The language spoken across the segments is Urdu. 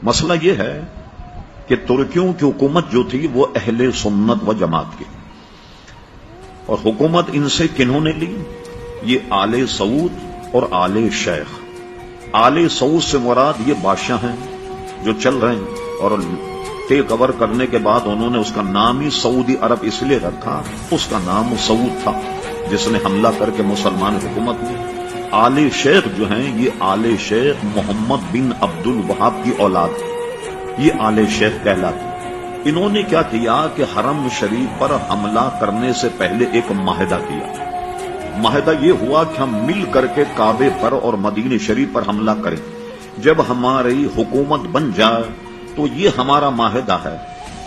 مسئلہ یہ ہے کہ ترکیوں کی حکومت جو تھی وہ اہل سنت و جماعت کی، اور حکومت ان سے کنہوں نے لی؟ یہ آل سعود اور آل شیخ۔ آل سعود سے مراد یہ بادشاہ ہیں جو چل رہے ہیں، اور ٹیک اوور کرنے کے بعد انہوں نے اس کا نام ہی سعودی عرب اس لیے رکھا، اس کا نام سعود تھا جس نے حملہ کر کے مسلمان حکومت لی۔ آل شیخ جو ہیں یہ آل شیخ محمد بن عبد الوہاب کی اولاد، یہ آل شیخ کہلاتی۔ انہوں نے کیا کیا کہ حرم شریف پر حملہ کرنے سے پہلے ایک معاہدہ کیا۔ معاہدہ یہ ہوا کہ ہم مل کر کے کعبے پر اور مدینہ شریف پر حملہ کریں، جب ہماری حکومت بن جائے تو یہ ہمارا معاہدہ ہے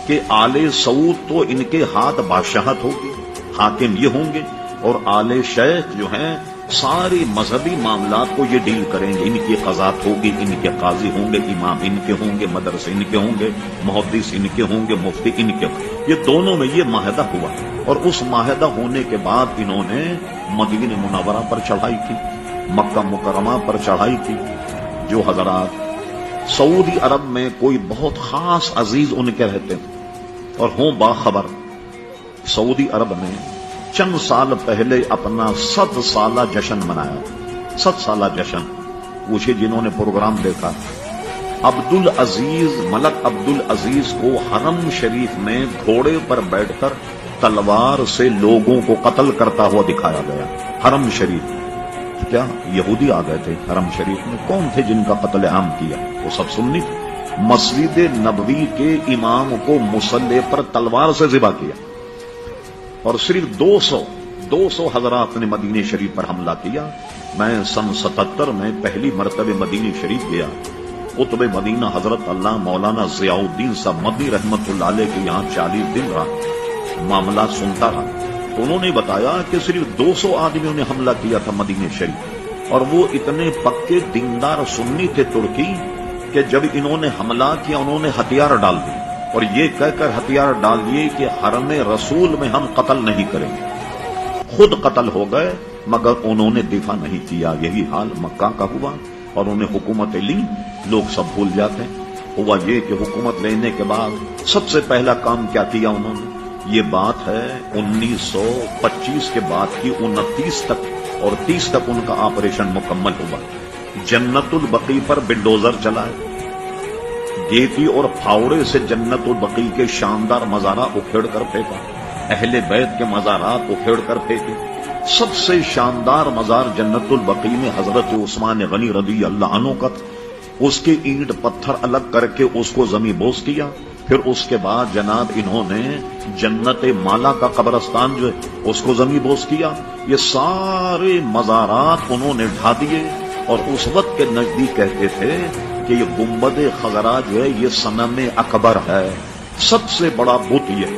کہ آل سعود تو ان کے ہاتھ بادشاہت ہوگی، حاکم یہ ہوں گے، اور آل شیخ جو ہیں ساری مذہبی معاملات کو یہ ڈیل کریں گے، ان کی قضات ہوگی، ان کے قاضی ہوں گے، امام ان کے ہوں گے، مدرسے ان کے ہوں گے، محدث ان کے ہوں گے، مفتی ان کے ہوں گے۔ یہ دونوں میں یہ معاہدہ ہوا، اور اس معاہدہ ہونے کے بعد انہوں نے مدینہ منورہ پر چڑھائی کی، مکہ مکرمہ پر چڑھائی کی۔ جو حضرات سعودی عرب میں کوئی بہت خاص عزیز ان کے رہتے ہیں اور ہوں باخبر، سعودی عرب نے چند سال پہلے اپنا 100 سالہ جشن منایا، 100 سالہ جشن۔ پوچھے جنہوں نے پروگرام دیکھا، ملک عبد العزیز کو حرم شریف میں گھوڑے پر بیٹھ کر تلوار سے لوگوں کو قتل کرتا ہوا دکھایا گیا۔ حرم شریف کیا یہودی آ گئے تھے حرم شریف میں؟ کون تھے جن کا قتل عام کیا؟ وہ سب سنی تھے۔ مسجد نبوی کے امام کو مصلی پر تلوار سے ذبح کیا، اور صرف 200 حضرات نے مدینہ شریف پر حملہ کیا۔ میں سن 77 میں پہلی مرتبہ مدینہ شریف گیا، قطب مدینہ حضرت اللہ مولانا ضیاء الدین صاحب مدنی رحمت اللہ علیہ کے یہاں 40 دن رہا، معاملات سنتا رہا۔ تو انہوں نے بتایا کہ صرف 200 آدمیوں نے حملہ کیا تھا مدینہ شریف، اور وہ اتنے پکے دیندار سنی تھے ترکی کہ جب انہوں نے حملہ کیا انہوں نے ہتھیار ڈال دیے، اور یہ کہہ کر ہتھیار ڈال دیے کہ حرم رسول میں ہم قتل نہیں کریں گے۔ خود قتل ہو گئے مگر انہوں نے دفاع نہیں کیا۔ یہی حال مکہ کا ہوا، اور انہیں حکومتیں لی، لوگ سب بھول جاتے ہیں۔ ہوا یہ کہ حکومت لینے کے بعد سب سے پہلا کام کیا کیا انہوں نے؟ یہ بات ہے 1925 کے بعد کی 29 تک اور 30 تک ان کا آپریشن مکمل ہوا۔ جنت البقیع پر بلڈوزر چلائے، گیتی اور پھاوڑے سے جنت البقیع کے شاندار مزارات اکھیڑ کر پھینکا، اہل بیت کے مزارات اکھیڑ کر پھینکے۔ سب سے شاندار مزار جنت البقیع میں حضرت عثمان غنی رضی اللہ عنہ کا تھا۔ اس کے اینٹ پتھر الگ کر کے اس کو زمیں بوس کیا۔ پھر اس کے بعد جناب انہوں نے جنت مالا کا قبرستان جو ہے اس کو زمیں بوس کیا۔ یہ سارے مزارات انہوں نے ڈھا دیے، اور اس وقت کے نزدیک کہتے تھے کہ یہ گنبد خضرا جو ہے یہ صنم اکبر ہے، سب سے بڑا بت یہ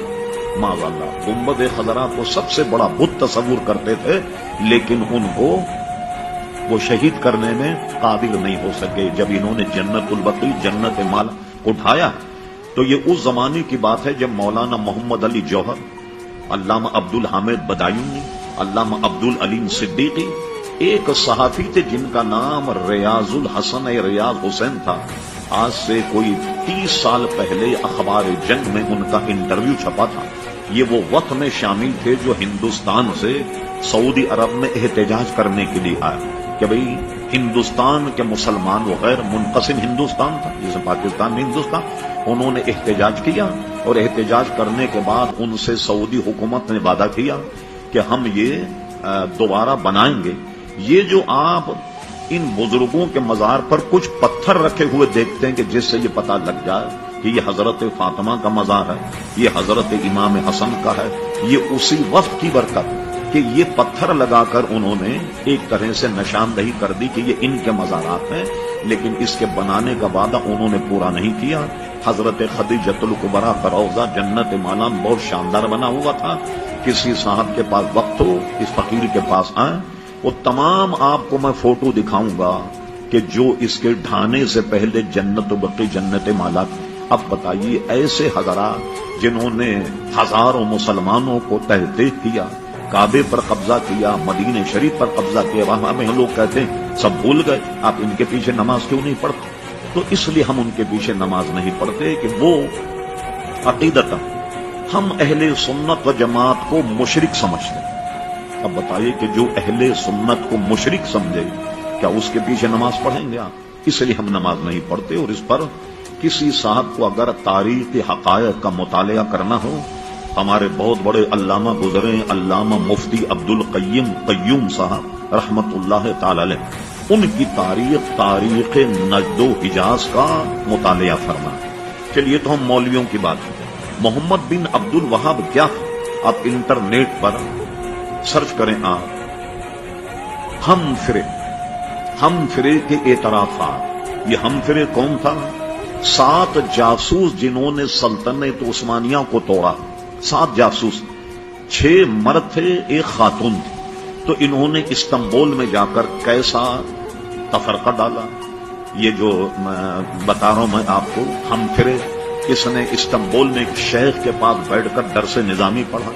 معاذ اللہ۔ گنبد خضرا کو سب سے بڑا بت تصور کرتے تھے، لیکن ان کو وہ شہید کرنے میں قابل نہیں ہو سکے۔ جب انہوں نے جنت البقیع جنت مالا کو اٹھایا تو یہ اس زمانے کی بات ہے جب مولانا محمد علی جوہر، علامہ عبد الحامد بدایونی، علامہ عبد العلیم صدیقی، ایک صحافی تھے جن کا نام ریاض الحسن ریاض حسین تھا۔ آج سے کوئی 30 سال پہلے اخبار جنگ میں ان کا انٹرویو چھپا تھا۔ یہ وہ وقت میں شامل تھے جو ہندوستان سے سعودی عرب میں احتجاج کرنے کے لیے آئے کہ بھئی ہندوستان کے مسلمان وہ غیر منقسم ہندوستان تھا جسے پاکستان میں ہندوستان، انہوں نے احتجاج کیا، اور احتجاج کرنے کے بعد ان سے سعودی حکومت نے وعدہ کیا کہ ہم یہ دوبارہ بنائیں گے۔ یہ جو آپ ان بزرگوں کے مزار پر کچھ پتھر رکھے ہوئے دیکھتے ہیں کہ جس سے یہ پتہ لگ جائے کہ یہ حضرت فاطمہ کا مزار ہے، یہ حضرت امام حسن کا ہے، یہ اسی وقت کی برکت کہ یہ پتھر لگا کر انہوں نے ایک طرح سے نشاندہی کر دی کہ یہ ان کے مزارات ہیں، لیکن اس کے بنانے کا وعدہ انہوں نے پورا نہیں کیا۔ حضرت خدیجۃ الکبریٰ کا روضہ جنت مالا بہت شاندار بنا ہوا تھا۔ کسی صاحب کے پاس وقت ہو اس فقیر کے پاس آئیں، وہ تمام آپ کو میں فوٹو دکھاؤں گا کہ جو اس کے ڈھانے سے پہلے جنت البقیع جنت مالا تھی۔ اب بتائیے ایسے حضرات جنہوں نے ہزاروں مسلمانوں کو تحقیق کیا، کعبے پر قبضہ کیا، مدینہ شریف پر قبضہ کیا، وہاں میں لوگ کہتے ہیں سب بھول گئے، آپ ان کے پیچھے نماز کیوں نہیں پڑھتے؟ تو اس لیے ہم ان کے پیچھے نماز نہیں پڑھتے کہ وہ عقیدتاً ہم اہل سنت و جماعت کو مشرک سمجھتے ہیں۔ اب بتائیے کہ جو اہل سنت کو مشرک سمجھے کیا اس کے پیچھے نماز پڑھیں گے آپ؟ اس لیے ہم نماز نہیں پڑھتے۔ اور اس پر کسی صاحب کو اگر تاریخ حقائق کا مطالعہ کرنا ہو، ہمارے بہت بڑے علامہ گزرے علامہ مفتی عبد القیم قیوم صاحب رحمت اللہ تعالی علیہ، ان کی تاریخ نجد و حجاز کا مطالعہ فرما۔ چلیے تو ہم مولویوں کی بات کریں۔ محمد بن عبد الوہاب کیا تھا؟ آپ انٹرنیٹ پر سرچ کریں آپ، ہم فرے کے اعترافات۔ یہ ہم فرے کون تھا؟ 7 جاسوس جنہوں نے سلطنت عثمانیہ کو توڑا، 7 جاسوس، 6 مرد تھے، 1 خاتون تھی۔ تو انہوں نے استنبول میں جا کر کیسا تفرقہ ڈالا، یہ جو میں بتا رہا ہوں میں آپ کو، ہم فرے، اس نے استنبول میں ایک شیخ کے پاس بیٹھ کر درس نظامی پڑھا،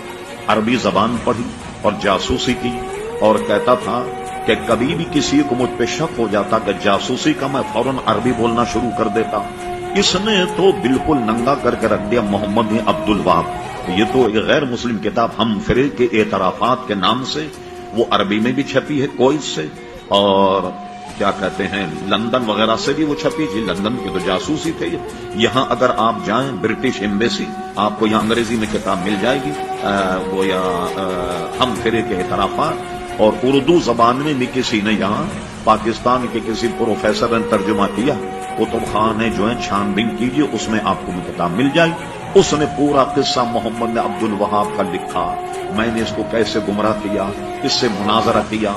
عربی زبان پڑھی اور جاسوسی کی، اور کہتا تھا کہ کبھی بھی کسی کو مجھ پہ شک ہو جاتا کہ جاسوسی کا، میں فوراً عربی بولنا شروع کر دیتا۔ اس نے تو بالکل ننگا کر کے رکھ دیا محمد بن عبد الوہاب۔ یہ تو ایک غیر مسلم کتاب ہم فرے کے اعترافات کے نام سے، وہ عربی میں بھی چھپی ہے کوئز سے، اور کیا کہتے ہیں لندن وغیرہ سے بھی وہ چھپی تھی، لندن کے تو جاسوس ہی تھے۔ یہاں اگر آپ جائیں برٹش ایمبیسی، آپ کو یہاں انگریزی میں کتاب مل جائے گی، وہ یا ہم فرے کے اعترافات، اور اردو زبان میں بھی کسی نے یہاں پاکستان کے کسی پروفیسر نے ترجمہ کیا، کتب خانے جو ہیں چھان بین کیجیے، اس میں آپ کو وہ کتاب مل جائے گی۔ اس نے پورا قصہ محمد بن عبد الوہاب کا لکھا، میں نے اس کو کیسے گمراہ کیا، اس سے مناظرہ کیا،